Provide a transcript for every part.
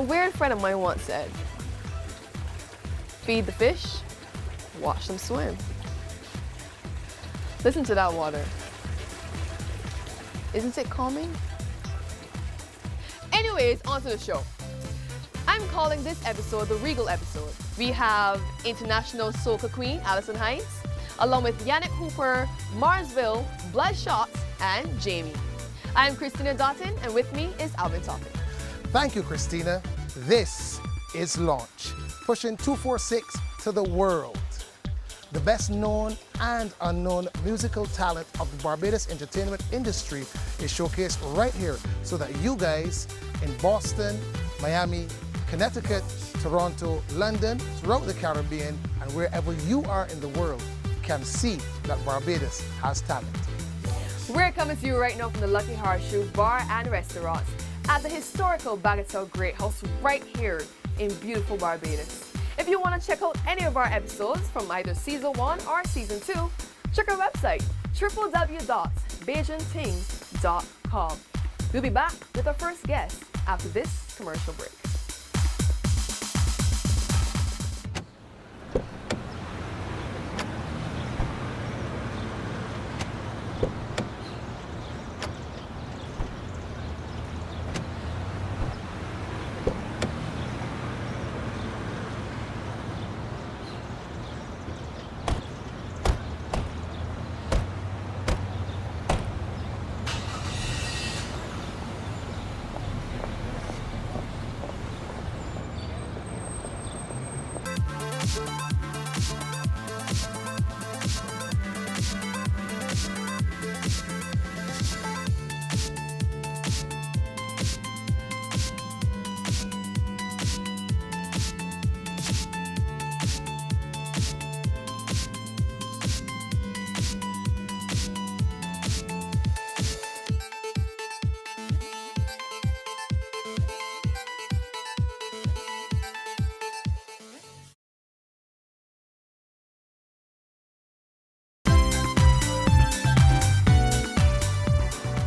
A weird friend of mine once said, feed the fish, watch them swim. Listen to that water. Isn't it calming? Anyways, on to the show. I'm calling this episode the Regal episode. We have international soca queen Alison Hinds, along with Yannick Hooper, Marsville, Bloodshot, and Jamie. I'm Christina Dotton, and with me is Alvin Topping. Thank you, Christina. This is Launch, pushing 246 to the world. The best known and unknown musical talent of the Barbados entertainment industry is showcased right here so that you guys in Boston, Miami, Connecticut, Toronto, London, throughout the Caribbean, and wherever you are in the world can see that Barbados has talent. We're coming to you right now from the Lucky Horseshoe Bar and Restaurant at the historical Bagatelle Great House right here in beautiful Barbados. If you want to check out any of our episodes from either Season 1 or Season 2, check our website, www.bajanting.com. We'll be back with our first guest after this commercial break.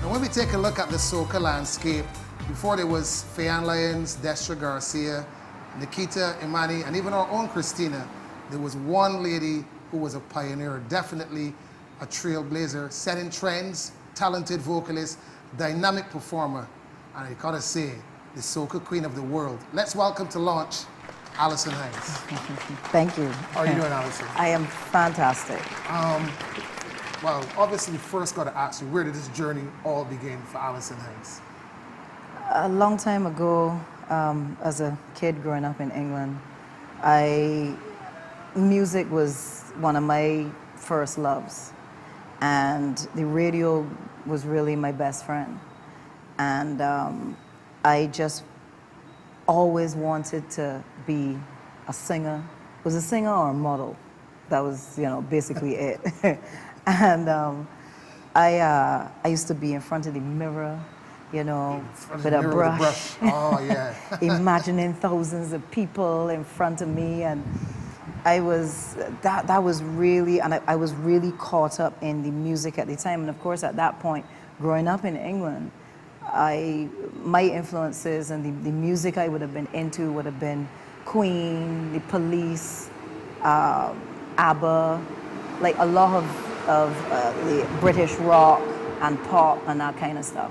When we take a look at the soca landscape, before there was Fayan Lyons, Destra Garcia, Nikita Imani, and even our own Christina, there was one lady who was a pioneer, definitely a trailblazer, setting trends, talented vocalist, dynamic performer, and I gotta say, the soca queen of the world. Let's welcome to Launch, Alison Hinds. Thank you. How are you doing, Alison? I am fantastic. Well, obviously, first got to ask you, where did this journey all begin for Alison Hinds? A long time ago, as a kid growing up in England, music was one of my first loves. And the radio was really my best friend. And I just always wanted to be a singer. Was a singer or a model. That was, basically it. And I used to be in front of the mirror, with a brush. Oh, yeah. Imagining thousands of people in front of me. And I was, that was really, and I was really caught up in the music at the time. And of course, at that point, growing up in England, my influences and the music I would have been into would have been Queen, The Police, ABBA, like a lot of the British rock and pop and that kind of stuff.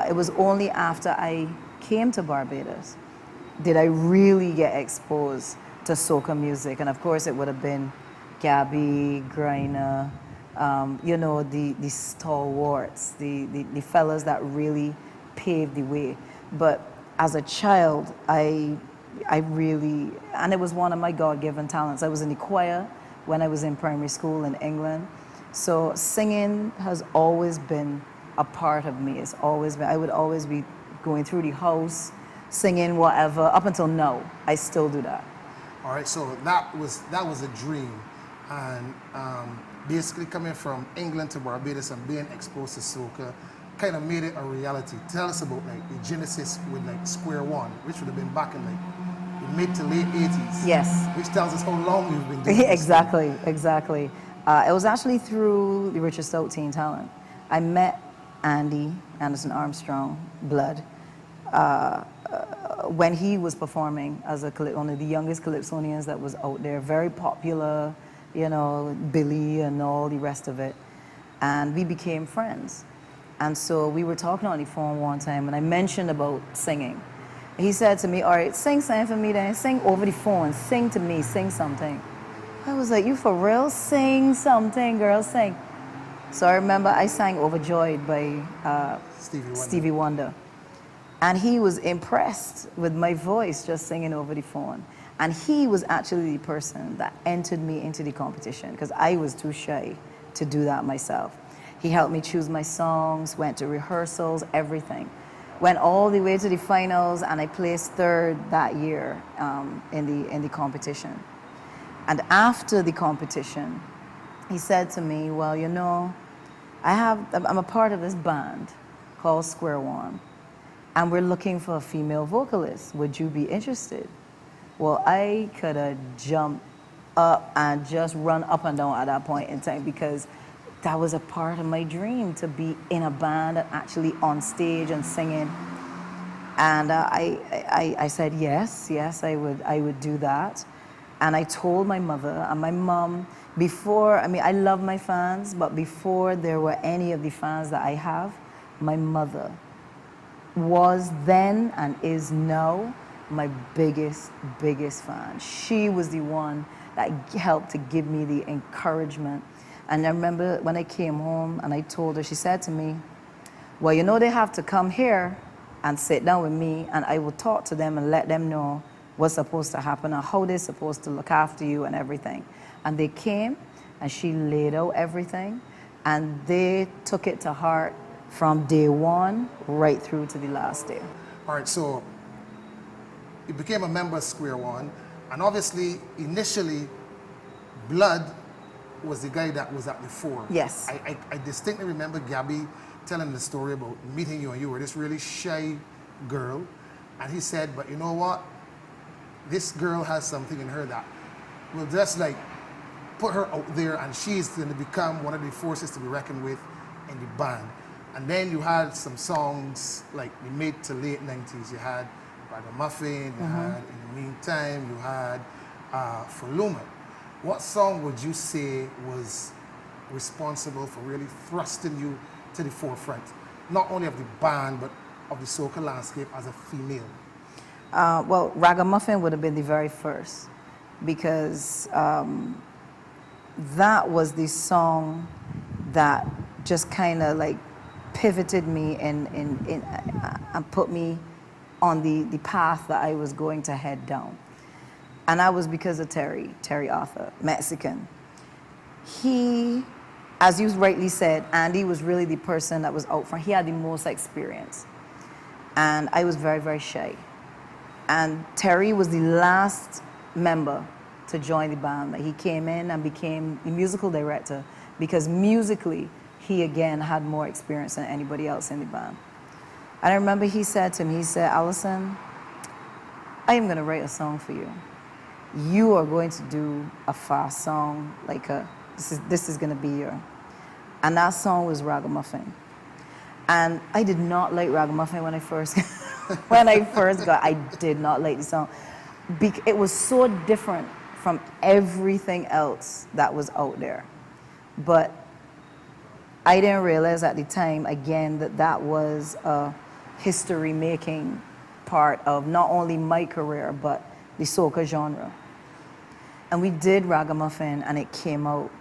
It was only after I came to Barbados did I really get exposed to soca music. And of course it would have been Gabby, Griner, the stalwarts, the fellas that really paved the way. But as a child, I really, and it was one of my God-given talents. I was in the choir when I was in primary school in England. So singing has always been a part of me. It's always been, I would always be going through the house, singing whatever, up until now. I still do that. All right, so that was a dream. And basically coming from England to Barbados and being exposed to soca kind of made it a reality. Tell us about like the genesis with like Square One, which would have been back in like the mid to late 80s. Yes. Which tells us how long you've been doing this. Exactly. It was actually through the Richard Stout Teen Talent. I met Andy, Anderson Armstrong, Blood, when he was performing as one of the youngest calypsonians that was out there, very popular, you know, Billy and all the rest of it. And we became friends. And so we were talking on the phone one time, and I mentioned about singing. He said to me, all right, sing something for me then, sing over the phone, sing to me, sing something. I was like, you for real? Sing something, girl, sing. So I remember I sang Overjoyed by Stevie Wonder. And he was impressed with my voice just singing over the phone. And he was actually the person that entered me into the competition because I was too shy to do that myself. He helped me choose my songs, went to rehearsals, everything. Went all the way to the finals, and I placed third that year in the competition. And after the competition, he said to me, well, you know, I'm a part of this band called Square One, and we're looking for a female vocalist. Would you be interested? Well, I could have jumped up and just run up and down at that point in time because that was a part of my dream, to be in a band and actually on stage and singing. And I said, yes, I would do that. And I told my mother, and my mom, before, I mean, I love my fans, but before there were any of the fans that I have, my mother was then and is now my biggest fan. She was the one that helped to give me the encouragement. And I remember when I came home and I told her, she said to me, well, you know, they have to come here and sit down with me, and I will talk to them and let them know what's supposed to happen and how they're supposed to look after you and everything. And they came, and she laid out everything, and they took it to heart from day one right through to the last day. All right, so you became a member of Square One, and obviously, initially, Blood was the guy that was at the fore. Yes. I distinctly remember Gabby telling the story about meeting you, and you were this really shy girl, and he said, but you know what? This girl has something in her that will just like put her out there, and she's going to become one of the forces to be reckoned with in the band. And then you had some songs like the mid to late 90s. You had Ragamuffin, you had In the Meantime, you had For Luma. What song would you say was responsible for really thrusting you to the forefront, not only of the band, but of the soca landscape as a female? Well, Ragamuffin would have been the very first, because that was the song that just kind of like pivoted me and put me on the path that I was going to head down. And that was because of Terry Arthur, Mexican. He, as you rightly said, Andy was really the person that was out front. He had the most experience. And I was very, very shy. And Terry was the last member to join the band. He came in and became the musical director because musically, he again had more experience than anybody else in the band. And I remember he said to me, he said, Alison, I am gonna write a song for you. You are going to do a fast song, like this is gonna be your. And that song was Ragamuffin. And I did not like Ragamuffin when I first I did not like the song. It was so different from everything else that was out there. But I didn't realize at the time, again, that was a history-making part of not only my career, but the soca genre. And we did Ragamuffin, and it came out,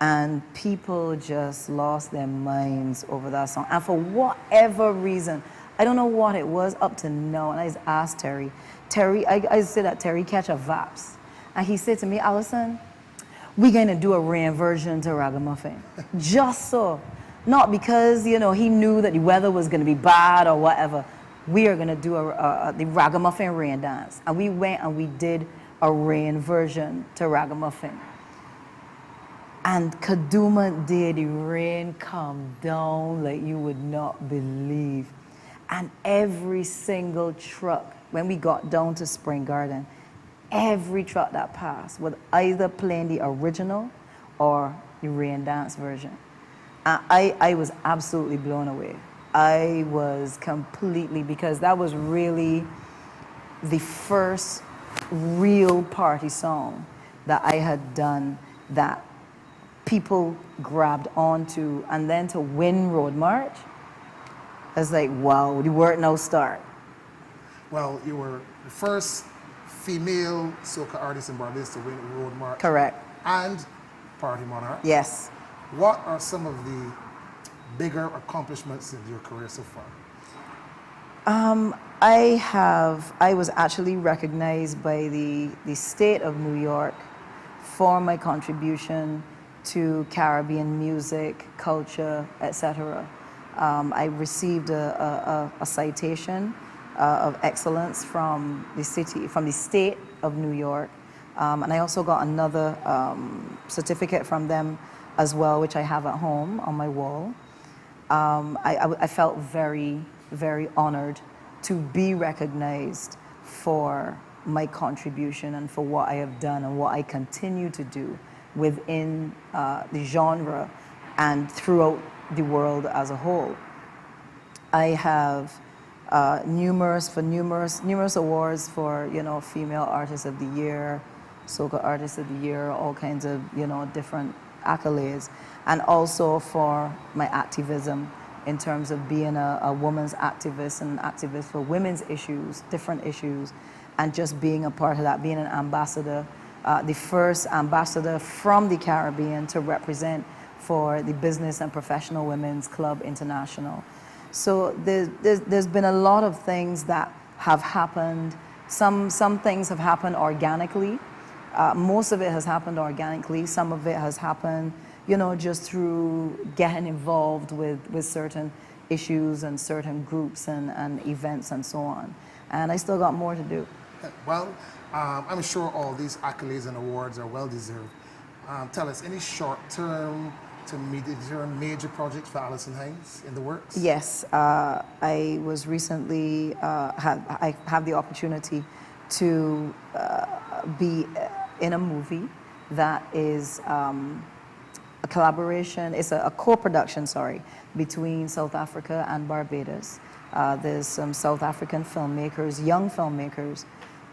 and people just lost their minds over that song. And for whatever reason, I don't know what it was up to now, and I just asked Terry, I said that Terry catch a VAPS. And he said to me, Alison, we're gonna do a rain-version to Ragamuffin. Just so. Not because, you know, he knew that the weather was gonna be bad or whatever. We are gonna do the Ragamuffin rain dance. And we went and we did a rain version to Ragamuffin. And Kaduma did the rain come down like you would not believe. And every single truck, when we got down to Spring Garden, every truck that passed was either playing the original or the rain dance version. And I was absolutely blown away. I was completely, because that was really the first real party song that I had done that people grabbed onto, and then to win Road March, I was like, wow, the work now start. Well, you were the first female soca artist in Barbados to win Road March. Correct. And Party Monarch. Yes. What are some of the bigger accomplishments in your career so far? I was actually recognized by the state of New York for my contribution to Caribbean music, culture, etc. I received a citation of excellence from the state of New York, and I also got another certificate from them as well, which I have at home on my wall. I felt very, very honored to be recognized for my contribution and for what I have done and what I continue to do within the genre and throughout the world as a whole. I have numerous awards for, you know, Female Artist of the Year, Soca Artist of the Year, all kinds of, you know, different accolades, and also for my activism in terms of being a woman's activist and activist for women's issues, different issues, and just being a part of that, being an ambassador, the first ambassador from the Caribbean to represent for the Business and Professional Women's Club International. So there's been a lot of things that have happened. Some things have happened organically. Most of it has happened organically. Some of it has happened, you know, just through getting involved with certain issues and certain groups and events and so on. And I still got more to do. Well, I'm sure all these accolades and awards are well deserved. Tell us, any short-term to medium-term major projects for Alison Hinds in the works? Yes, I was recently, I have the opportunity to be in a movie that is a collaboration, it's a co-production, sorry, between South Africa and Barbados. There's some South African filmmakers, young filmmakers,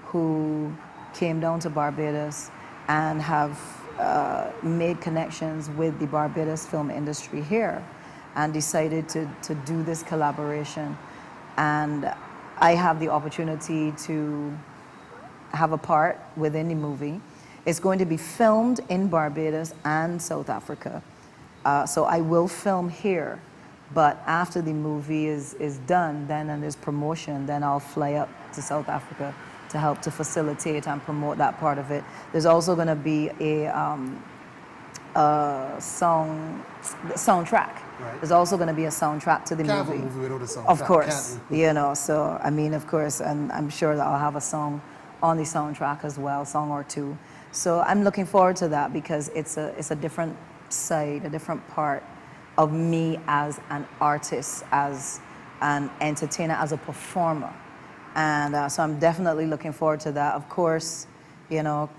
who came down to Barbados and have made connections with the Barbados film industry here and decided to do this collaboration. And I have the opportunity to have a part within the movie. It's going to be filmed in Barbados and South Africa. So I will film here, but after the movie is done, then and there's promotion, then I'll fly up to South Africa to help to facilitate and promote that part of it. There's also going to be a soundtrack. Right. There's also going to be a soundtrack to the Can't movie. have a movie without a soundtrack. Of course, Can't we? you know, so I mean, of course, and I'm sure that I'll have a song on the soundtrack as well, song or two. So I'm looking forward to that because it's a different side, a different part of me as an artist, as an entertainer, as a performer. And so I'm definitely looking forward to that. Of course, you know,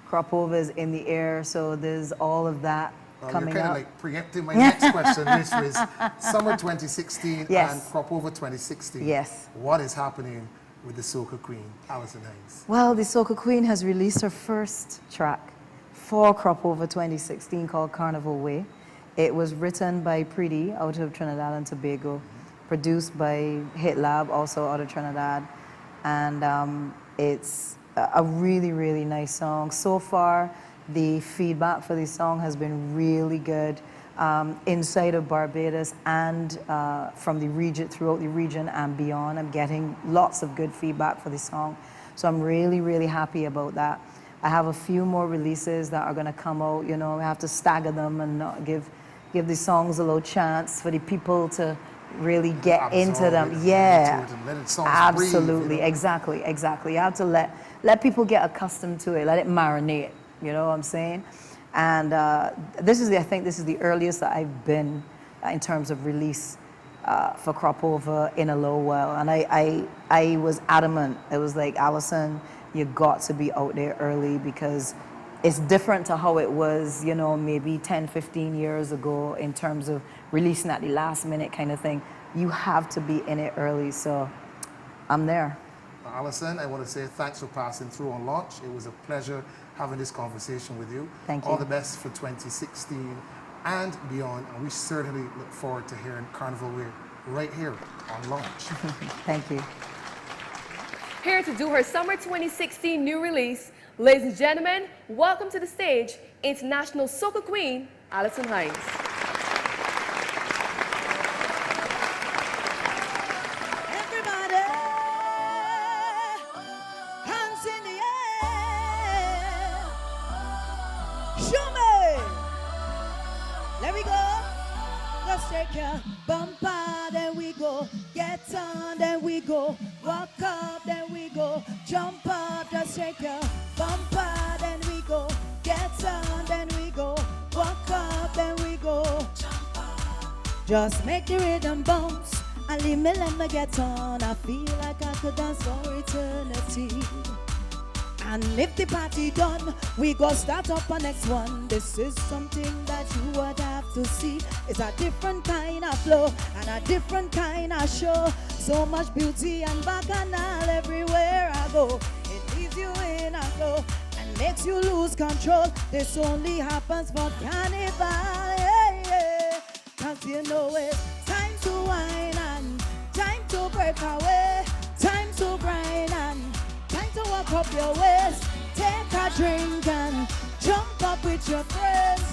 Crop Over is in the air, so there's all of that coming You're kind up. of like preempting my next question, which was Summer 2016 Yes. and Crop Over 2016. Yes. What is happening with the Soca Queen, Alison Hinds? Well, the Soca Queen has released her first track for Crop Over 2016 called Carnival Way. It was written by Preety out of Trinidad and Tobago, produced by Hit Lab, also out of Trinidad. And it's a really, really nice song. So far, the feedback for this song has been really good inside of Barbados and from the region, throughout the region and beyond. I'm getting lots of good feedback for this song. So I'm really, really happy about that. I have a few more releases that are gonna come out. You know, I have to stagger them and not give the songs a little chance for the people to really get into them. Yeah, absolutely, exactly. You have to let people get accustomed to it, let it marinate, you know what I'm saying? And I think this is the earliest that I've been in terms of release for Crop Over in a little while. And I was adamant. It was like, Alison, you got to be out there early because it's different to how it was, you know, maybe 10, 15 years ago in terms of releasing at the last minute kind of thing. You have to be in it early, so I'm there. Alison, I want to say thanks for passing through on launch. It was a pleasure having this conversation with you. Thank you. All the best for 2016 and beyond. And we certainly look forward to hearing Carnival Way right here on launch. Thank you. Here to do her summer 2016 new release, ladies and gentlemen, welcome to the stage, international soca queen, Alison Hinds. Everybody, hands in the air. Show me. There we go. Let's shake your bumper, then we go. Get on, then we go. Walk up, then we go. Jump up, just shake your bumper, then we go. Get on, then we go. Walk up, then we go. Just make the rhythm bounce and leave me let me get on. I feel like I could dance for eternity. And if the party done, we go start up our next one. This is something that you would have to see. It's a different kind of flow and a different kind of show. So much beauty and bacchanal everywhere I go. It leaves you in a glow and makes you lose control. This only happens for carnival, yeah, yeah. 'Cause you know it's time to wine and time to break away, time to grind and time to walk up your waist. Take a drink and jump up with your friends.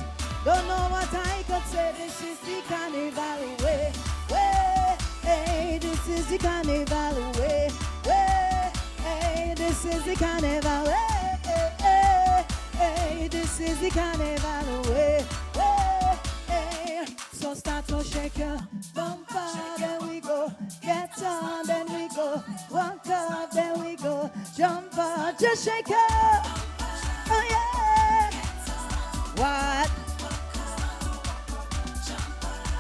Don't know what I could say, this is the carnival way, way, hey, this is the carnival way, way, hey, this is the carnival way, hey, hey, this is the carnival way, way, hey. So start to shake your bumper, then we go. Get on, then we go. Walk up, then we go. Jump up, just shake up. Oh yeah. What?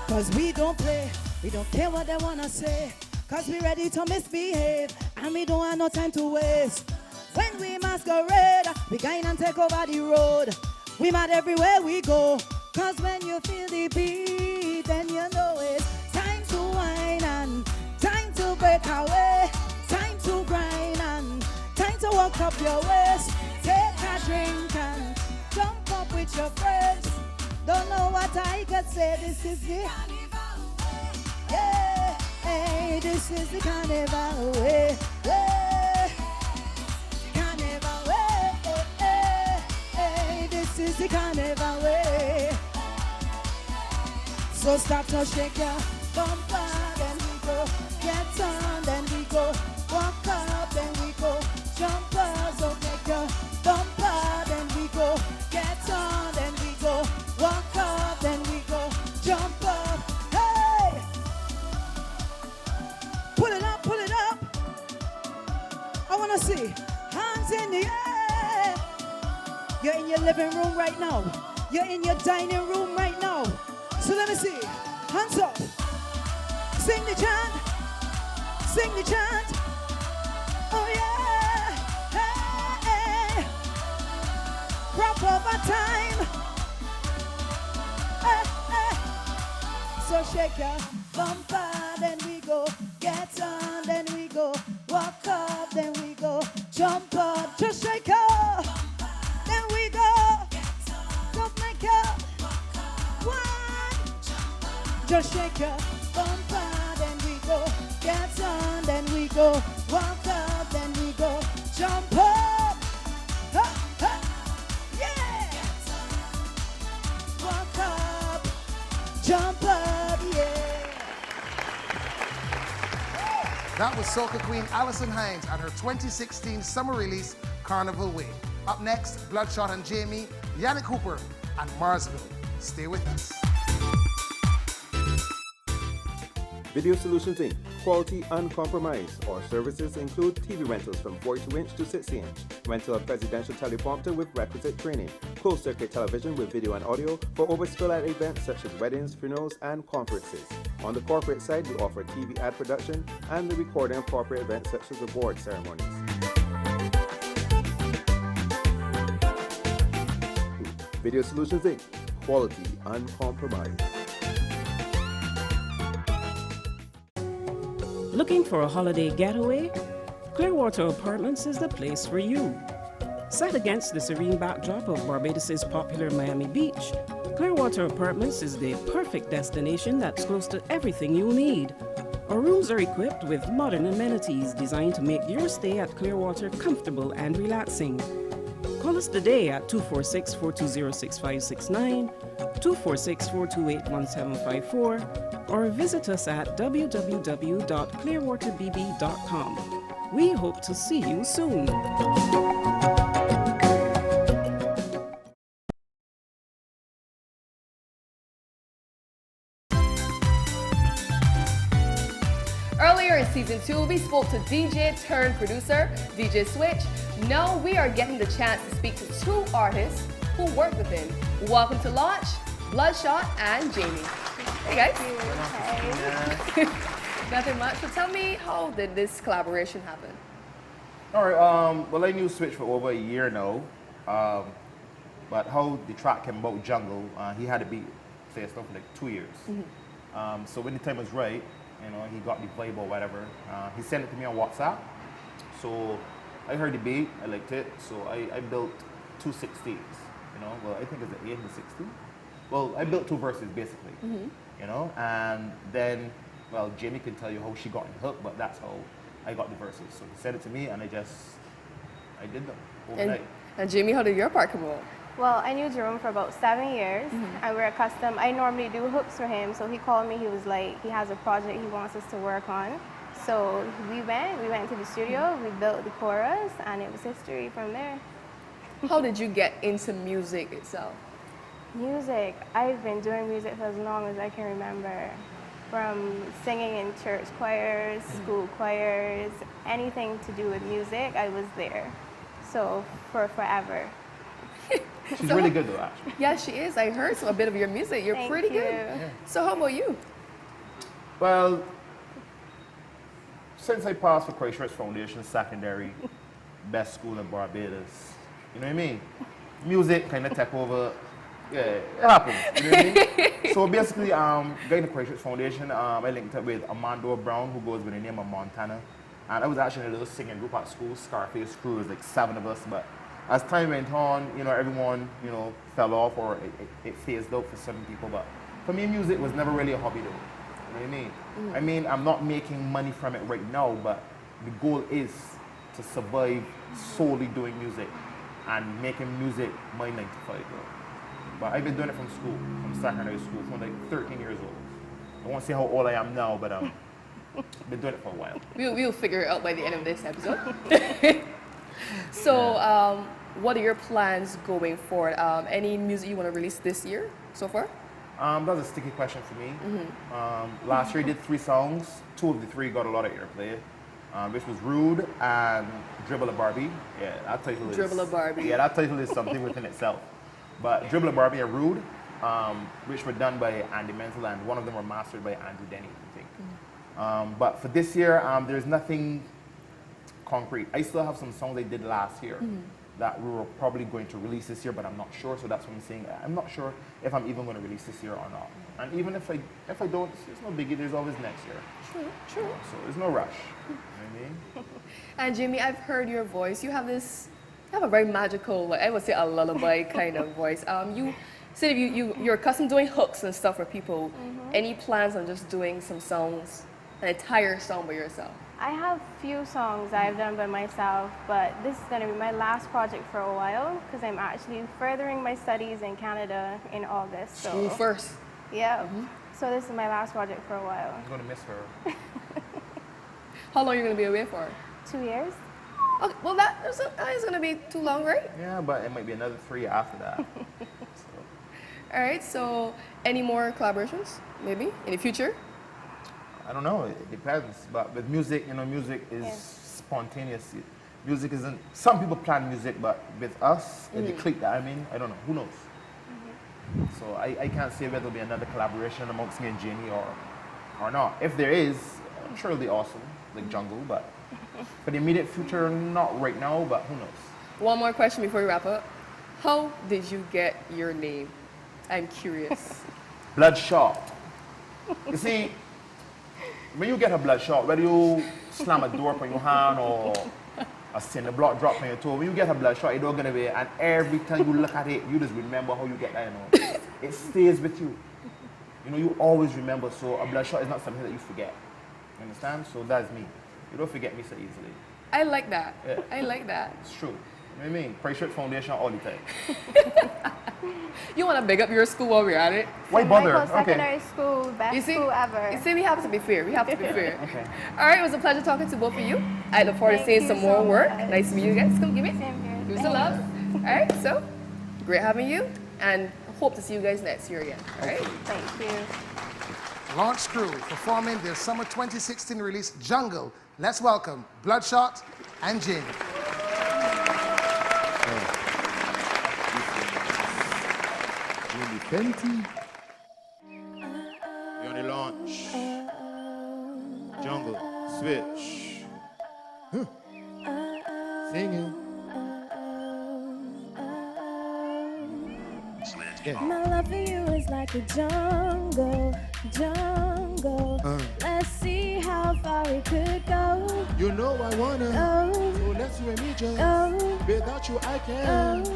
'Cause we don't play, we don't care what they wanna say. 'Cause we ready to misbehave, and we don't have no time to waste. When we masquerade, we going and take over the road. We mad everywhere we go. 'Cause when you feel the beat, then you know it's time to wine and time to break away, time to grind and time to walk up your waist. Take a drink and jump up with your friends. Don't know what I could say, this is the yeah, hey, this is the carnival way, way, carnival way, hey, hey, this is the carnival way. So start to shake your bumper, then we go. Get on, then we go. Walk up, then we go. Jump up, so make your bumper, then we go. Get on, then we go. Walk up, then we go. Jump up, hey! Pull it up, pull it up. I wanna see hands in the air. You're in your living room right now. You're in your dining room right now. So let me see. Hands up. Sing the chant. Sing the chant. Oh yeah. Hey, hey. Crop over time. Hey, hey. So shake your bumper, then we go. Get on, then we go. Walk up, then we go. Jump up, just shake up. Then we go. Don't make up. Just shake your bumper, then we go. Get on, then we go. Walk up, then we go. Jump up. Ha, ha. Yeah. Walk up. Jump up, yeah. That was soca queen Alison Hinds and her 2016 summer release, Carnival Way. Up next, Bloodshot and Jamie, Yannick Hooper, and Marsville. Stay with us. Video Solutions Inc. Quality uncompromised. Our services include TV rentals from 42-inch to 60-inch, rental of presidential teleprompter with requisite training, closed-circuit television with video and audio for overspill at events such as weddings, funerals, and conferences. On the corporate side, we offer TV ad production and the recording of corporate events such as award ceremonies. Video Solutions Inc. Quality uncompromised. Looking for a holiday getaway? Clearwater Apartments is the place for you. Set against the serene backdrop of Barbados' popular Miami Beach, Clearwater Apartments is the perfect destination that's close to everything you'll need. Our rooms are equipped with modern amenities designed to make your stay at Clearwater comfortable and relaxing. Call us today at 246-420-6569, 246-428-1754, or visit us at www.clearwaterbb.com. We hope to see you soon. Earlier in season 2, we spoke to DJ turned producer, DJ Switch. Now we are getting the chance to speak to 2 artists who work with him. Welcome to Launch, Bloodshot and Jamie. Hey guys. Hey. Nothing much. So tell me, how did this collaboration happen? All right. Well, I knew Switch for over a year now, but how the track came about, Jungle, he had to be say stuff for like 2 years. So when the time was right, you know, he got the vibe or whatever. He sent it to me on WhatsApp. So I heard the beat, I liked it. So I built 2 16s. You know, well, I think it's the 8 and the 16. Well, I built 2 verses basically. You know, and then, well, Jamie can tell you how she got in the hook, but that's how I got the verses. So he sent it to me, and I did them overnight. And Jamie, how did your part come along? Well, I knew Jerome for about 7 years, and we're accustomed. I normally do hooks for him, so he called me. He was like, he has a project he wants us to work on. So we went into the studio, we built the chorus, and it was history from there. How did you get into music itself? Music, I've been doing music for as long as I can remember. From singing in church choirs, school choirs, anything to do with music, I was there. So for forever. She's really good though, actually. Yeah, she is. I heard a bit of your music. You're pretty good. Yeah. So how about you? Well, since I passed for Christchurch Foundation Secondary, best school in Barbados, you know what I mean? Music kind of took over. Yeah, it happens. You know what I mean? So basically, going to Christchurch Foundation, I linked up with Amando Brown, who goes by the name of Montana. And I was actually in a little singing group at school, Scarface Crew. It was like 7 of us, but as time went on, you know, everyone, you know, fell off or it phased out for some people. But for me, music was never really a hobby though. You know what I mean? I mean, I'm not making money from it right now, but the goal is to survive solely doing music and making music my 9 to 5 though. But I've been doing it from school, from secondary school, from like 13 years old. I won't say how old I am now, but I've been doing it for a while. We'll figure it out by the end of this episode. So, what are your plans going forward? Any music you want to release this year so far? That's a sticky question for me. Last year I did 3 songs. 2 of the 3 got a lot of airplay. Which was Rude and Dribble a Barbie. Yeah, that title is... Dribble a Barbie. Yeah, that title is something within itself. But Dribble a Barbie and Rude, which were done by Andy Mental, and one of them were mastered by Andrew Denny, I think. But for this year, there's nothing concrete. I still have some songs I did last year that we were probably going to release this year, but I'm not sure. So that's what I'm saying. I'm not sure if I'm even going to release this year or not. And even if I don't, it's no biggie. There's always next year. True. So there's no rush. You know what I mean? And Jimmy, I've heard your voice. You have a very magical, like I would say, a lullaby kind of voice. You said you're accustomed doing hooks and stuff for people. Any plans on just doing some songs, an entire song by yourself? I have few songs I've done by myself, but this is going to be my last project for a while because I'm actually furthering my studies in Canada in August. So School first. Yeah. So this is my last project for a while. I'm going to miss her. How long are you going to be away for? 2 years. Okay, well, that is going to be too long, right? Yeah, but it might be another 3 after that. All right, so any more collaborations, maybe, in the future? I don't know, it depends. But with music, you know, music is spontaneous. Music isn't, some people plan music, but with us, in the clique that I'm in, I don't know, who knows? So I can't say whether there'll be another collaboration amongst me and Jamie or not. If there is, I'm sure it'll be awesome, like Jungle, but for the immediate future, not right now, but who knows? One more question before we wrap up. How did you get your name? I'm curious. Bloodshot. You see, when you get a bloodshot, whether you slam a door on your hand or a cinder block drop on your toe. When you get a bloodshot, it's not gonna be, and every time you look at it, you just remember how you get that, you know. It stays with you. You know, you always remember, so a bloodshot is not something that you forget. You understand? So that's me. You don't forget me so easily. I like that. Yeah. I like that. It's true. You know what I mean? Price Shirt Foundation all the time. You want to big up your school while we're at it? Why bother? Michael Okay. Secondary School, best school ever. You see, we have to be fair. We have to be fair. Okay. All right, it was a pleasure talking to both of you. I look forward to Thank seeing you some more so work. much. Nice to meet you guys. Come give me. Same here. Give us a love. All right, so great having you, and hope to see you guys next year again. All right. Thank you. Launch Crew performing their summer 2016 release Jungle. Let's welcome Bloodshot and Jamie. Fenty. We on the launch. Jungle. Switch. Huh. Singing. Yeah. My love for you is like a jungle, jungle. Let's see how far it could go. You know I wanna. So let's you and me just. Without you I can't.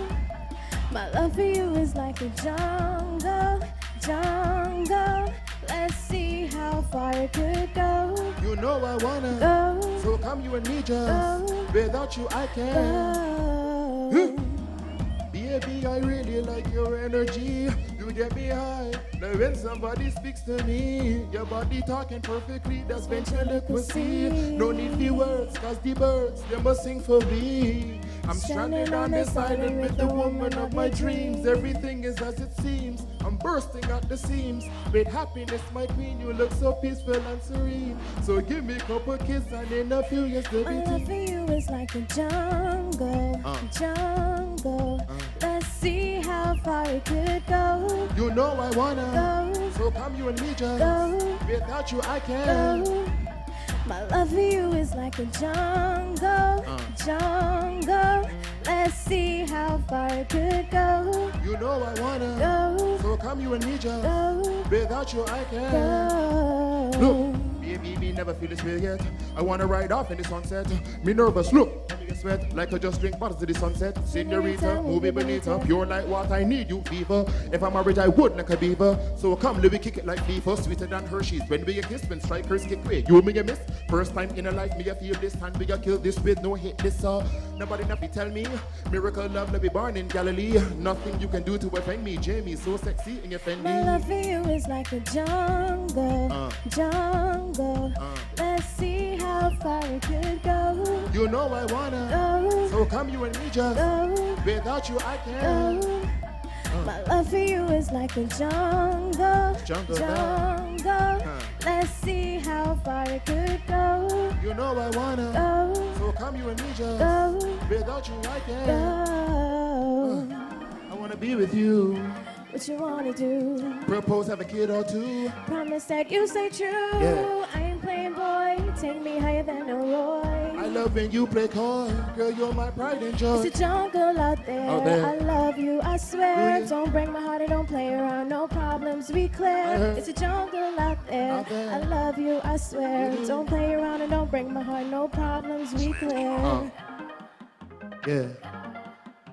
My love for you is like a jungle, jungle. Let's see how far it could go. You know I wanna. So come you and me just. Without you I can't. Baby, I really like your energy. You get me high. Now when somebody speaks to me, your body talking perfectly, that's ventriloquy. No need the words, cause the birds, they must sing for me. I'm stranded on this island with the woman of my dreams. Everything is as it seems. I'm bursting at the seams. With happiness, my queen, you look so peaceful and serene. So give me a couple kisses and in a few years to My love for you is like a jungle, jungle. Let's see how far it could go. You know I wanna. So come you and me just. Without you I can't. My love for you is like a jungle, jungle. Let's see how far it could go. You know I wanna. So come you and me just. Without you I can't. Look, baby, me never feel this way yet. I wanna ride off in the sunset. Me nervous, look, let me get sweat. Like I just drink bottles to the sunset. Senorita, movie bonita, pure like what I need, you fever. If I'm married, I would like a beaver. So come, let me kick it like fever. Sweeter than Hershey's. When we a kiss, when strikers kick away. You me a miss. First time in a life, me a feel this time. We a kill this with no hit this. Nobody nothing tell me. Miracle love, let me born in Galilee. Nothing you can do to offend me. Jamie, so sexy and you offend me. My love for you is like a jungle, jungle. Let's see how far it could go. You know I wanna. So come you and me just. Without you I can't. My love for you is like a jungle, Jungle, jungle. Let's see how far it could go. You know I wanna. So come you and me just. Without you I can't. I wanna be with you. What you wanna do? Propose, have a kid or two. Promise that you stay true. Yeah. I ain't playing boy. Take me higher than a Roy. I love when you play coy. Girl, you're my pride and joy. It's a jungle out there. Out there. I love you, I swear. Do you? Don't break my heart and don't play around. No problems, we clear. It's a jungle out there. Out there. I love you, I swear. You do. Don't play around and don't break my heart. No problems, we clear. Yeah.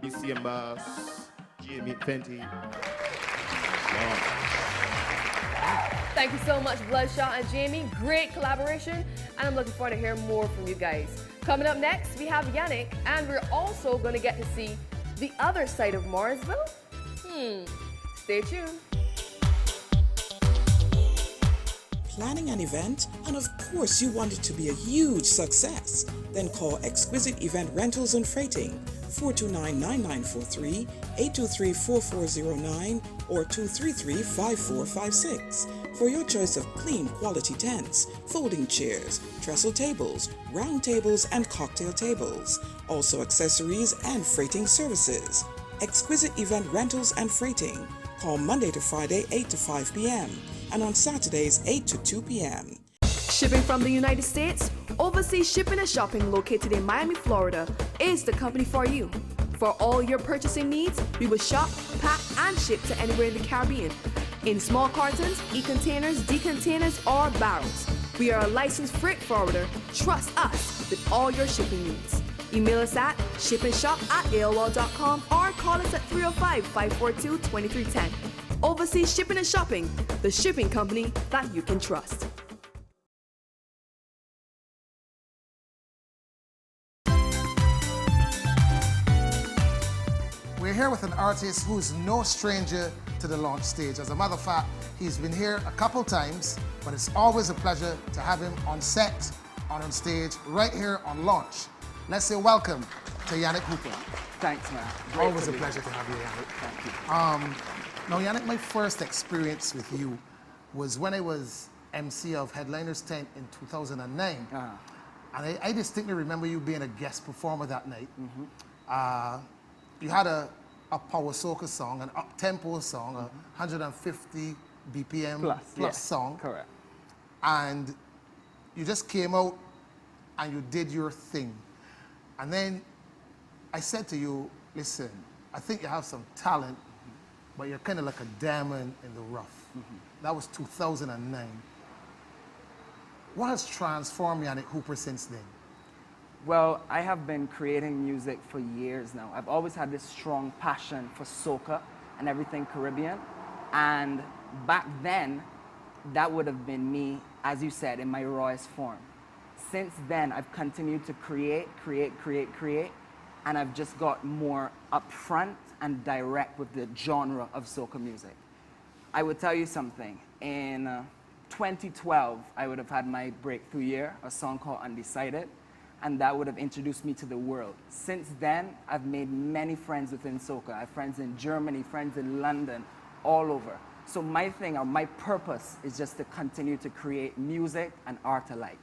BCM Boss. Jamie Fenty. Thank you so much, Bloodshot and Jamie. Great collaboration, and I'm looking forward to hearing more from you guys. Coming up next, we have Yannick, and we're also going to get to see the other side of Marsville. Stay tuned. Planning an event, and of course you want it to be a huge success? Then call Exquisite Event Rentals and Freighting, 429-9943, 823-4409, or 233-5456 for your choice of clean quality tents, folding chairs, trestle tables, round tables, and cocktail tables. Also accessories and freighting services. Exquisite Event Rentals and Freighting. Call Monday to Friday 8 to 5 p.m. and on Saturdays 8 to 2 p.m. Shipping from the United States, Overseas Shipping and Shopping, located in Miami, Florida, is the company for you. For all your purchasing needs, we will shop, pack, and ship to anywhere in the Caribbean. In small cartons, e-containers, decontainers, or barrels. We are a licensed freight forwarder Trust us with all your shipping needs. Email us at shipandshop@aol.com or call us at 305-542-2310. Overseas Shipping and Shopping, the shipping company that you can trust. We're here with an artist who's no stranger to the launch stage. As a matter of fact, he's been here a couple times, but it's always a pleasure to have him on set, on stage, right here on launch. Let's say welcome to Yannick Hooper. Thanks, man. Always a pleasure to have you, Yannick. Thank you. Now, Yannick, my first experience with you was when I was MC of Headliners Tent in 2009. And I distinctly remember you being a guest performer that night. You had a power soca song, an up-tempo song, a 150 BPM plus song. Correct. And you just came out and you did your thing. And then I said to you, listen, I think you have some talent, but you're kind of like a diamond in the rough. That was 2009. What has transformed Yannick Hooper since then? Well, I have been creating music for years now. I've always had this strong passion for soca and everything Caribbean. And back then, that would have been me, as you said, in my rawest form. Since then, I've continued to create, and I've just got more upfront and direct with the genre of soca music. I would tell you something. In 2012, I would have had my breakthrough year, a song called Undecided, and that would have introduced me to the world. Since then, I've made many friends within soca. I have friends in Germany, friends in London, all over. So my thing, or my purpose, is just to continue to create music and art alike.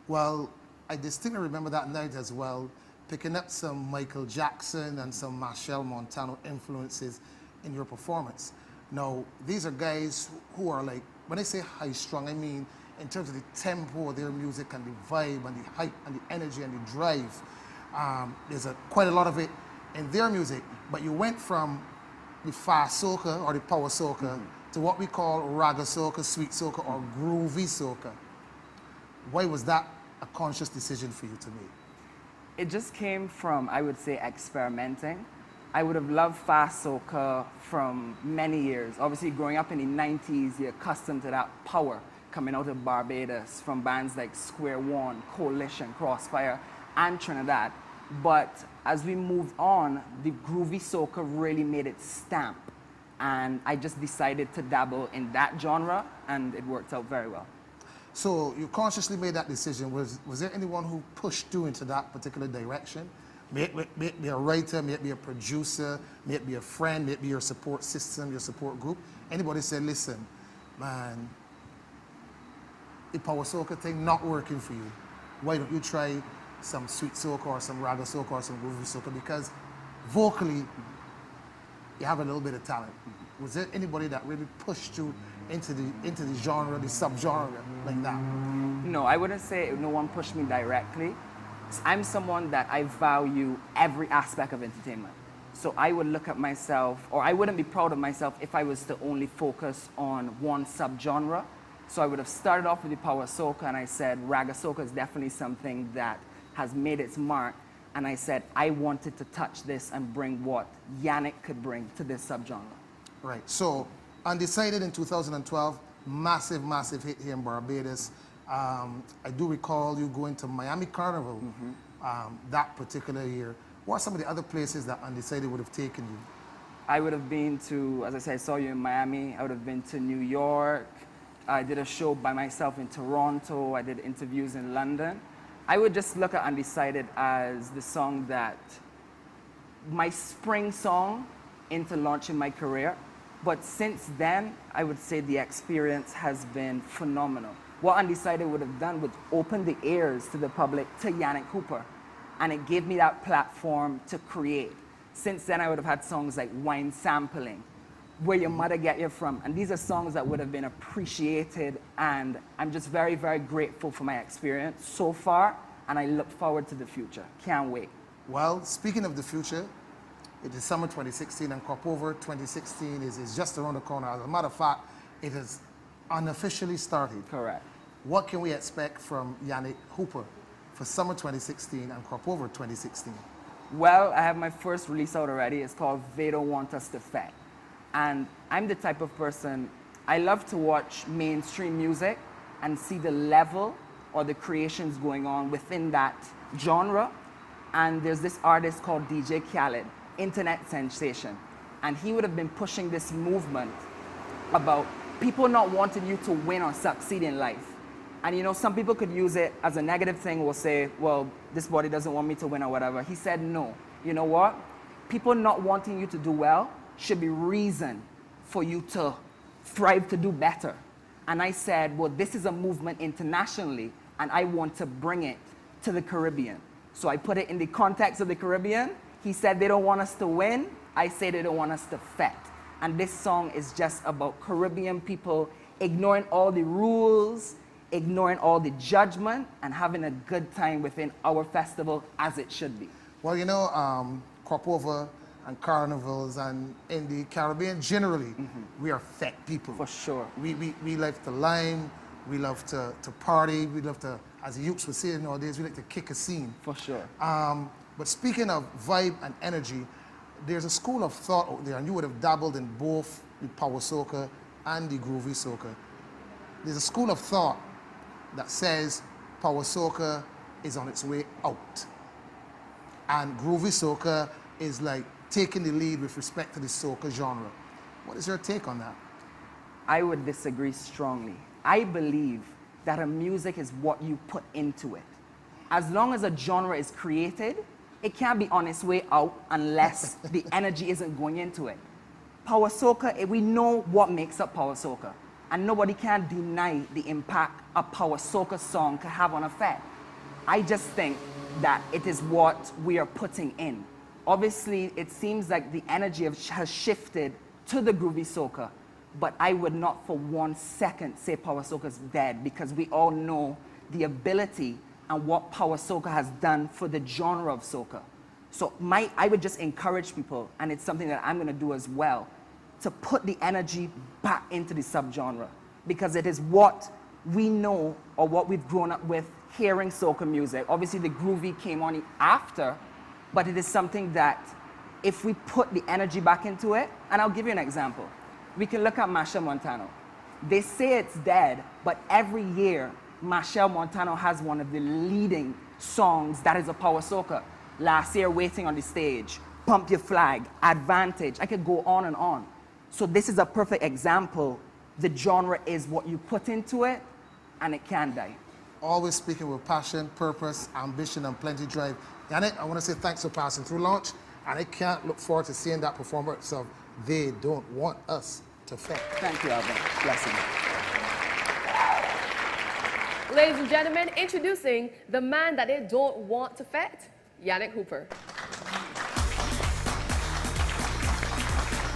Well, I distinctly remember that night as well, picking up some Michael Jackson and some Machel Montano influences in your performance. Now, these are guys who are like, when I say high-strung, I mean in terms of the tempo of their music and the vibe and the hype and the energy and the drive. There's quite a lot of it in their music, but you went from the fast soca or the power soca to what we call raga soca, sweet soca, or groovy soca. Why was that a conscious decision for you to make? It just came from, I would say, experimenting. I would have loved fast soca from many years. Obviously, growing up in the 90s, you're accustomed to that power coming out of Barbados from bands like Square One, Coalition, Crossfire, and Trinidad. But as we moved on, the groovy soca really made its stamp. And I just decided to dabble in that genre, and it worked out very well. So you consciously made that decision. Was there anyone who pushed you into that particular direction? May it be a writer, may it be a producer, may it be a friend, may it be your support system, your support group. Anybody said, listen, man, the power soca thing not working for you. Why don't you try some sweet soca or some raga soca or some groovy soca? Because vocally, you have a little bit of talent. Was there anybody that really pushed you into the genre, the subgenre like that? No, I wouldn't say no one pushed me directly. I'm someone that I value every aspect of entertainment. So I would look at myself, or I wouldn't be proud of myself if I was to only focus on one subgenre. So I would have started off with the power soca, and I said raga soca is definitely something that has made its mark. And I said I wanted to touch this and bring what Yannick could bring to this subgenre. Right. So Undecided in 2012, massive, massive hit here in Barbados. I do recall you going to Miami Carnival that particular year. What are some of the other places that Undecided would have taken you? I would have been to, as I said, I saw you in Miami. I would have been to New York. I did a show by myself in Toronto. I did interviews in London. I would just look at Undecided as the song that, my spring song into launching my career. But since then, I would say the experience has been phenomenal. What Undecided would have done would open the ears to the public to Yannick Hooper. And it gave me that platform to create. Since then, I would have had songs like Wine Sampling, Where Your Mother Get You From. And these are songs that would have been appreciated. And I'm just very, very grateful for my experience so far. And I look forward to the future. Can't wait. Well, speaking of the future, it is summer 2016 and Cropover 2016 is just around the corner. As a matter of fact, it has unofficially started. Correct. What can we expect from Yannick Hooper for summer 2016 and crop over 2016? Well, I have my first release out already. It's called They Don't Want Us to Fet. And I'm the type of person, I love to watch mainstream music and see the level or the creations going on within that genre. And there's this artist called DJ Khaled, internet sensation. And he would have been pushing this movement about people not wanting you to win or succeed in life. And you know, some people could use it as a negative thing or say, well, this body doesn't want me to win or whatever. He said, no. You know what? People not wanting you to do well should be reason for you to thrive to do better. And I said, well, this is a movement internationally, and I want to bring it to the Caribbean. So I put it in the context of the Caribbean. He said they don't want us to win. I say they don't want us to fet. And this song is just about Caribbean people ignoring all the rules, ignoring all the judgment, and having a good time within our festival as it should be. Well, you know, crop over and carnivals and in the Caribbean generally, we are fet people. For sure. We love to lime, we love to party, we love to, as the youths would say nowadays, we like to kick a scene. For sure. But speaking of vibe and energy, there's a school of thought out there, and you would have dabbled in both the power soca and the groovy soca. There's a school of thought that says power soca is on its way out. And groovy soca is like taking the lead with respect to the soca genre. What is your take on that? I would disagree strongly. I believe that a music is what you put into it. As long as a genre is created, it can't be on its way out unless the energy isn't going into it. Power soca, we know what makes up power soca. And nobody can deny the impact a power soca song can have on a fet. I just think that it is what we are putting in. Obviously, it seems like the energy has shifted to the groovy soca, but I would not for 1 second say power soca is dead, because we all know the ability and what power soca has done for the genre of soca. So I would just encourage people, and it's something that I'm gonna do as well, to put the energy back into the subgenre, because it is what we know or what we've grown up with hearing soca music. Obviously the groovy came on after, but it is something that if we put the energy back into it, and I'll give you an example. We can look at Machel Montano. They say it's dead, but every year Machel Montano has one of the leading songs that is a power soca. Last year, Waiting on the Stage, Pump Your Flag, Advantage. I could go on and on. So this is a perfect example. The genre is what you put into it, and it can't die. Always speaking with passion, purpose, ambition, and plenty drive. Yannick, I want to say thanks for passing through launch, and I can't look forward to seeing that performance of They Don't Want Us to Fet. Thank you, Alvin. Blessing. Ladies and gentlemen, introducing the man that they don't want to fet, Yannick Hooper.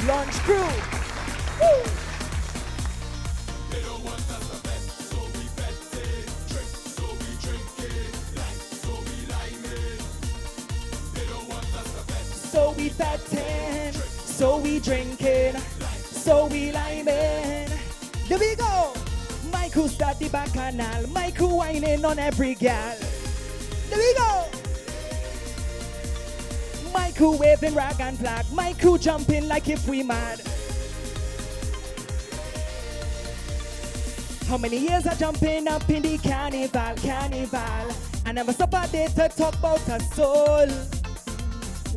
Launch crew. Woo! So we fetting, so we drinking, so we liming. There we go. Michael start the bacchanal, Michael whining on every gal. There we go. Michael waving rag and flag, Michael jumping like if we mad. How many years I jumping up in the carnival? I never stop a day to talk about a soul.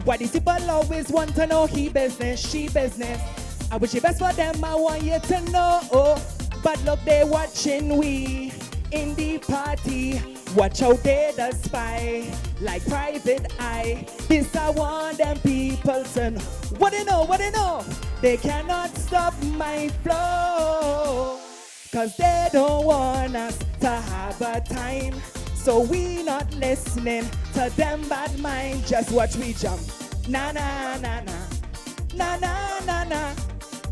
Why these people always want to know he business, she business. I wish it best for them, I want you to know. But look, they watching we in the party. Watch out, they the spy, like private eye. This I want them people to know. What they know, what they know? They cannot stop my flow, cause they don't want us to have a time. So we not listening to them bad mind. Just watch we jump. Na na na na. Na na na na.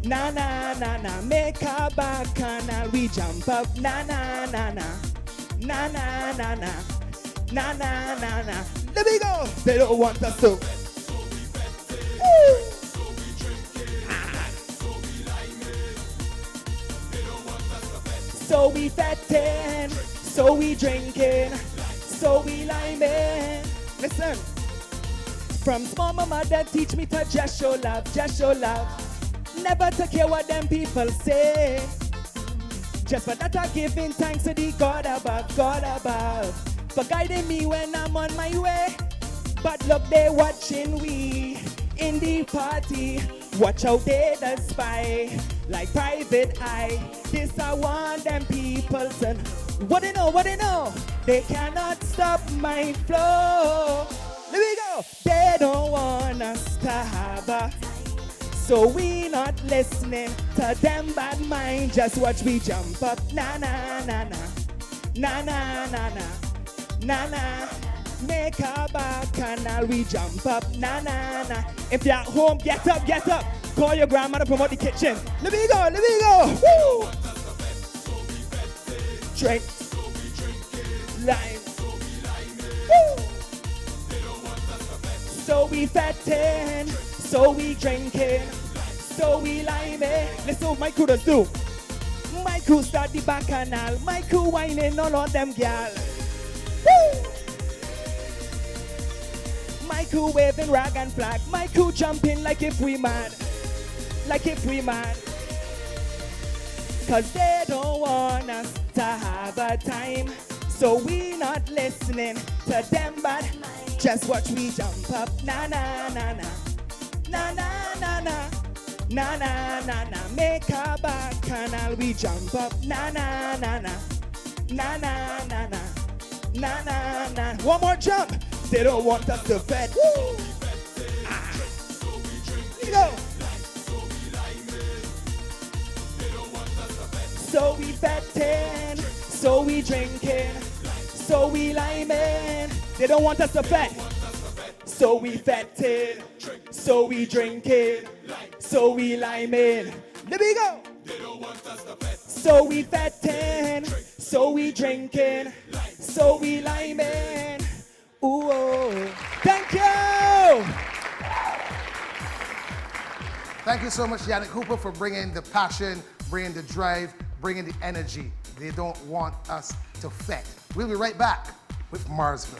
Na na na na. Make a bacchanal. We jump up. Na na na na. Na na na na. Na na na na. There we go. They don't want us to. Woo. So we fetting, so we drinking, so we lime it. Listen. From small mama that teach me to just show love, just show love. Never to care what them people say. Just for that I giving thanks to the God above, for guiding me when I'm on my way. But look, they watching we in the party. Watch out, they the spy, like private eye. This I want them people to what they know, they cannot stop my flow. Let me go. They don't want us to have a, so we not listening to them bad mind. Just watch we jump up, na na na na, na na na na, na na. Make a back canal, we jump up, na na na. If you're at home, get up, get up. Call your grandmother, promote the kitchen. Let me go. Woo! Drink, lime. Woo! So we fatting, so we drinking, so we liming. Listen what my crew does do. My crew start the back canal, my crew whining on all them gal. Woo! My crew waving rag and flag, my crew jumping like if we mad, like if we mad. Cause they don't want us to have a time, so we not listening to them bad. Just watch we jump up, na na na na, na na na na, na na na na. Make a back canal, we jump up, na na na na, na na na na, na na na. One more jump. They don't want us to fed. Woo! Ah. Here we go. So we fetting, so we drinking, so we liming. They don't want us to fed. So we fetting, so we drinking, so we liming. There we go. So we fetting, so we drinking, so we liming. Ooh, oh. Thank you. Thank you so much, Yannick Hooper, for bringing the passion, bringing the drive, bringing the energy. They don't want us to fret. We'll be right back with Marsville.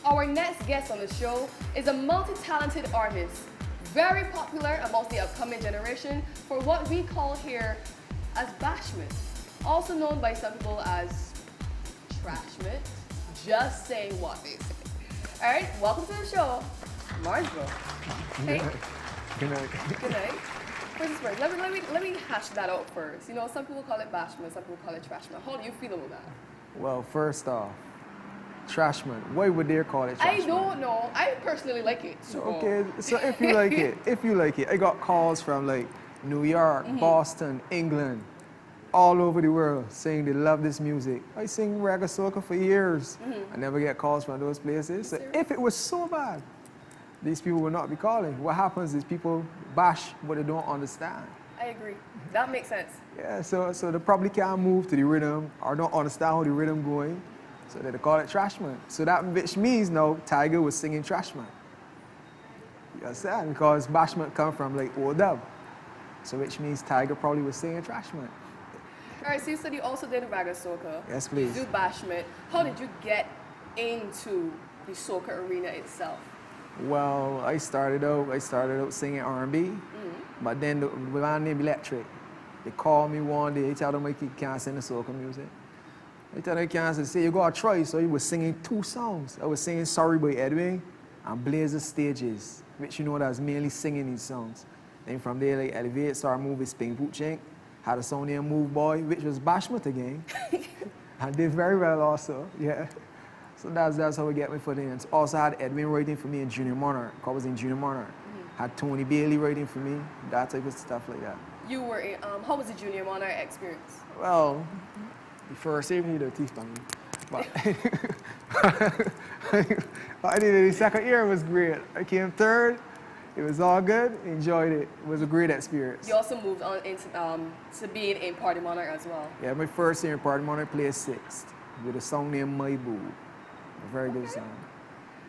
Our next guest on the show is a multi-talented artist, very popular amongst the upcoming generation for what we call here as bashment, also known by some people as trashment, just saying what they say. All right, welcome to the show, Marsville. Hey. Good night. Good night. First, let me hash that out first. You know, some people call it bashment, some people call it trashment. How do you feel about that? Well, first off, trashment. Why would they call it trashment? I don't know. I personally like it. So. Okay, so if you like it, I got calls from like New York, Boston, England, all over the world saying they love this music. I sing reggae soca for years. I never get calls from those places. So if it was so bad, these people would not be calling. What happens is people bash what they don't understand. I agree. That makes sense. Yeah, so they probably can't move to the rhythm or don't understand how the rhythm going. So they call it trashment. So that which means now Tiger was singing trashment. You understand? Because bashment come from like old dub. So which means Tiger probably was singing trashment. All right, so you said you also did reggae soca. Yes, please. You do bashment. How did you get into the soca arena itself? Well, I started out singing R&B, but then the band named Electric, they called me one day, they told me I can't sing the soca music. They told me I can't say, you gotta try, so he was singing 2 songs. I was singing Sorry by Edwin and Blazer Stages, which you know that I was mainly singing these songs. Then from there, like Elevate, started moving Spin Boot Chink, had a song named Move Boy, which was Bashment again. I did very well also, yeah. So that's how we get me for dance. Also had Edwin writing for me in Junior Monarch, because I was in Junior Monarch. Had Tony Bailey writing for me, that type of stuff like that. You were in, how was the Junior Monarch experience? Well, the first year, he did teeth on me. But I did it the second year, it was great. I came third, it was all good, enjoyed it. It was a great experience. You also moved on into to being in Party Monarch as well. Yeah, my first year in Party Monarch, I played 6th with a song named My Boo. A very good song.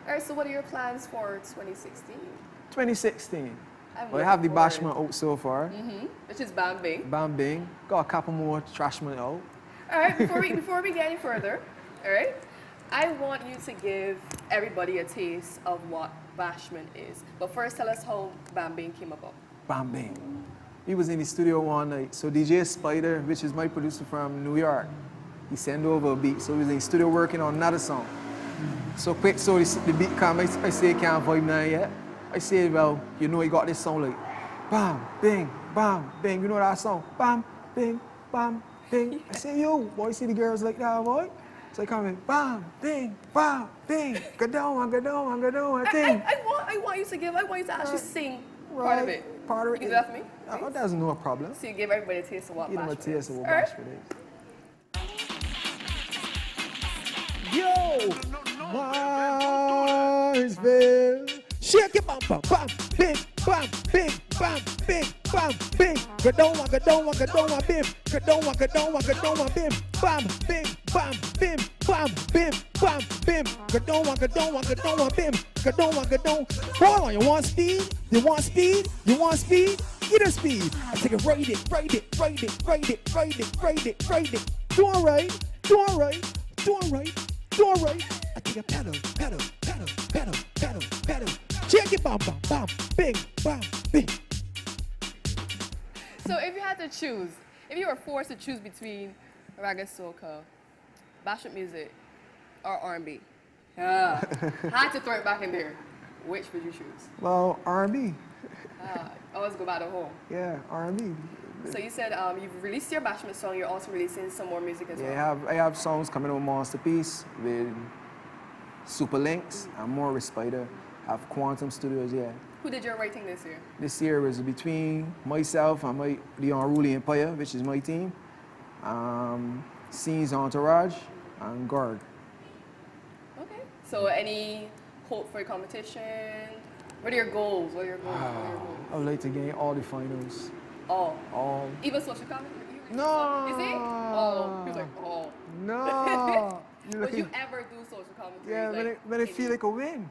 All right, so what are your plans for 2016? 2016. I have the Bashment out so far. Which is Bam Bing. Bam Bing. Got a couple more Trashment out. All right, before we get any further, all right, I want you to give everybody a taste of what Bashment is. But first, tell us how Bam Bing came about. Bam Bing. He was in the studio one night. So DJ Spider, which is my producer from New York, he sent over a beat. So he was in the studio working on another song. So quick, so the beat come, I say can't vibe now yet. I said, well, you know he got this song like, bam, bing, bam, bing. You know that song? Bam, bing, bam, bing. I say, yo, boy, see the girls like that, boy? So I come in, bam, bing, bam, bing. Go down, go down, go down, I think. I want you to actually sing part of it. Part of it. You can do that for me? Oh, that's no problem. So you give everybody a taste of what Give them a Bashment taste is. of what All right? Bashment is. Yo, Marsville, shake it, bam, bam, bam, bing, bam, bing, bam, bing, bam, bing. Go down, bim, go down, bim, bam, bing, bam, bim, bam, bim, bam, bim. Go down, bim, go down. Hold on, you want speed? You want speed? You want speed? Get a speed. I take it, ride it. Do all right. I take a pedal. Check it, bam, bing, bam, bing. So if you had to choose, if you were forced to choose between reggae soca, Bashment music, or R&B, had to throw it back in there, which would you choose? Well, R&B. Always go back to home. Yeah, R&B. So you said you've released your Bashment song, you're also releasing some more music as well. Yeah, I have songs coming on Masterpiece with Super Links and Morris Spider. I have Quantum Studios, yeah. Who did your writing this year? This year was between myself and the Unruly Empire, which is my team, Scenes Entourage, and Guard. Okay. So any hope for your competition? What are your goals? I would like to gain all the finals. All. Even social comedy? No. Is it? Oh. He was like, oh. No. Would you ever do social commentary? Yeah, but I feel like I win.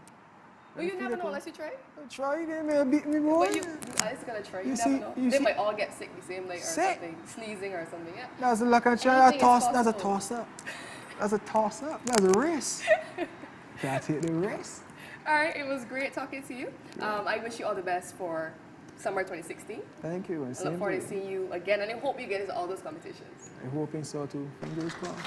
Well, you never know unless you try. Try them and beat me more. But you always gonna try. You never know. They might all get sick the same night or something, sneezing or something. Yeah. That's a luck and try. That's a toss up. That's a race. Gotta take the race. All right, it was great talking to you. I wish you all the best for summer 2016. Thank you. I look forward to seeing you again, and I hope you get into all those competitions. I'm hoping so too. Fingers crossed.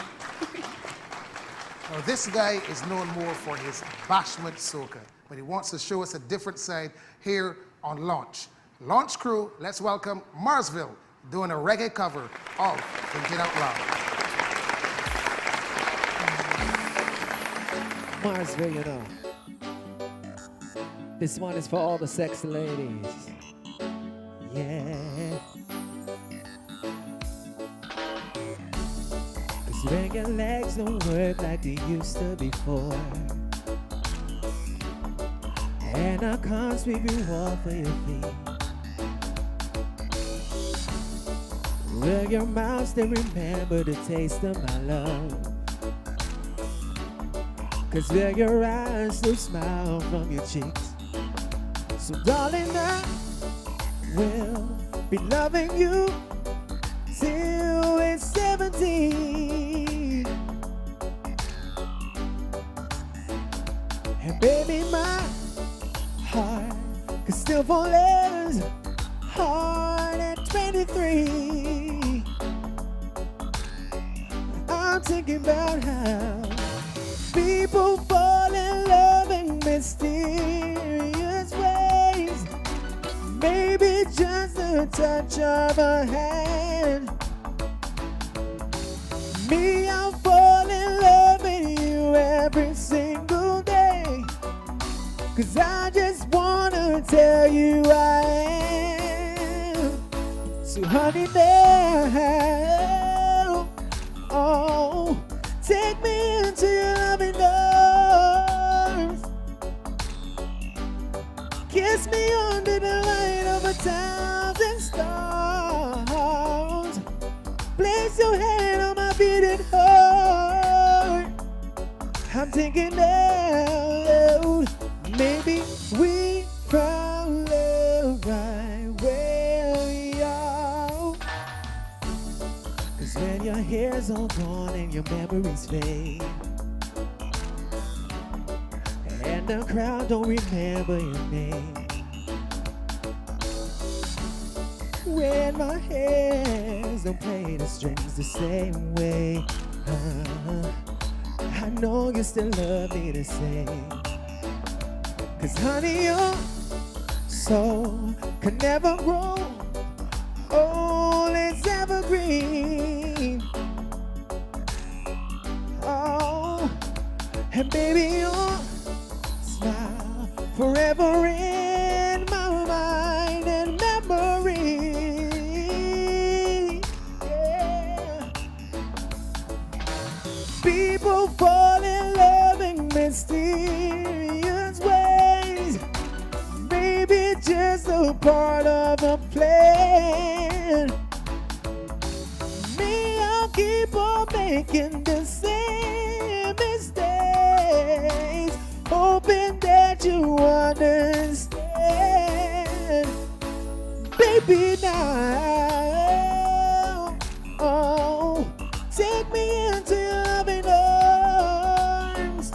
Now, this guy is known more for his Bashment soca, but he wants to show us a different side here on Launch. Launch crew, let's welcome Marsville doing a reggae cover of Thinking Out Loud. Marsville, you know. This one is for all the sexy ladies. Yeah. Cause when your legs don't work like they used to before, and I can't sweep you off of your feet, will your mouth still remember the taste of my love? Cause will your eyes still smile from your cheeks? So darling, I will be loving you till we're 17. And baby, my heart could still fall as hard at 23. I'm thinking about how people fall in love in mysterious ways. Maybe just the touch of a hand. Me, I'm falling in love with you every single day. 'Cause I just wanna tell you I am. So honey, now, oh, take me into your loving arms. Kiss me under the light of 1,000 stars. Place your hand on my beating heart. I'm thinking now, maybe we found love right where we are. 'Cause when your hair's all gone and your memories fade, and the crowd don't remember your name, when my hands don't play the strings the same way, I know you still love me the same. 'Cause honey, your soul can never grow old, it's evergreen. Oh, and baby, your smile forever in my mind and memory. Yeah. People fall in love in mysterious ways. Maybe just a part of a plan. Me, I'll keep on making the same mistakes, hoping that you understand. Baby, now, oh, take me into your loving arms.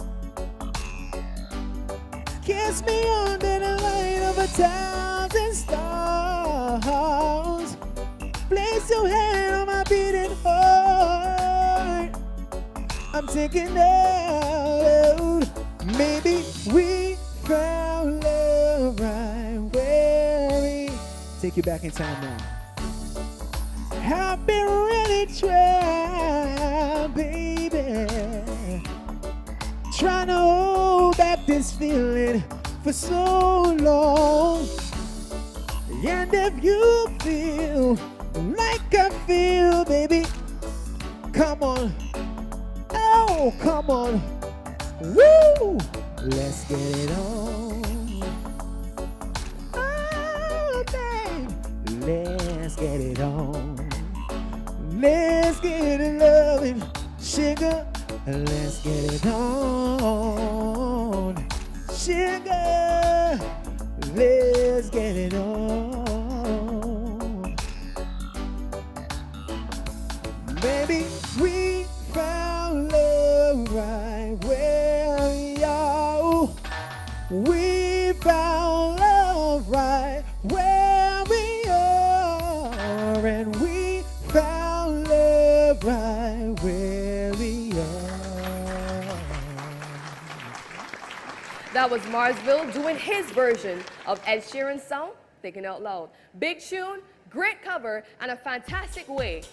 Kiss me under the light of 1,000 stars. Place your hand on my beating heart. I'm thinking out, maybe we found love right where we. Take you back in time now. I've been really trying, baby, trying to hold back this feeling for so long. And if you feel like I feel, baby, come on, oh, come on, woo, let's get it on. Oh, babe, let's get it on. Let's get it loving, sugar, let's get it on. Sugar, let's get it on. Baby, we found love right where we are. We found love right where we are. And we found love right where we are. That was Marsville doing his version of Ed Sheeran's song, Thinking Out Loud. Big tune, great cover, and a fantastic way,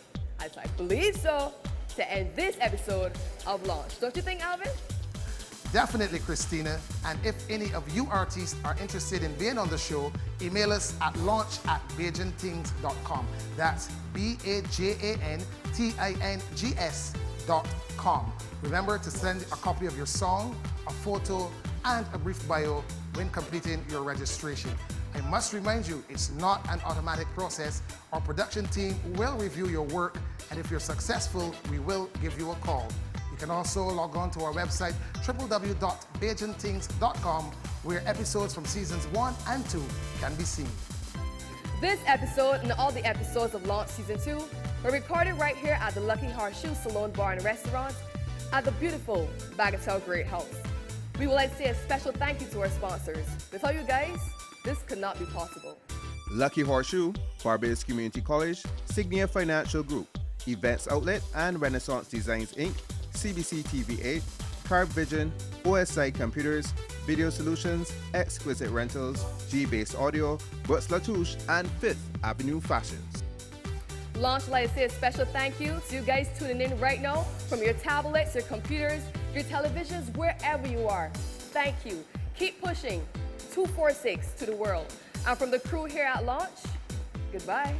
as I believe so, to end this episode of Launch. Don't you think, Alvin? Definitely, Christina. And if any of you artists are interested in being on the show, email us at launch@BajanTings.com. That's BajanTings.com. Remember to send a copy of your song, a photo, and a brief bio when completing your registration. I must remind you, it's not an automatic process. Our production team will review your work, and if you're successful, we will give you a call. You can also log on to our website, www.BajanTings.com, where episodes from seasons 1 and 2 can be seen. This episode and all the episodes of Launch Season 2 were recorded right here at the Lucky Horseshoe Salon Bar and Restaurant at the beautiful Bagatelle Great House. We would like to say a special thank you to our sponsors. Without you guys, this could not be possible. Lucky Horseshoe, Barbados Community College, Signia Financial Group, Events Outlet and Renaissance Designs Inc., CBC TV8, Carb Vision, OSI Computers, Video Solutions, Exquisite Rentals, G-Base Audio, Butts Latouche, and Fifth Avenue Fashions. Launch would like to say a special thank you to you guys tuning in right now from your tablets, your computers, your televisions, wherever you are. Thank you. Keep pushing 246 to the world. And from the crew here at Launch, goodbye.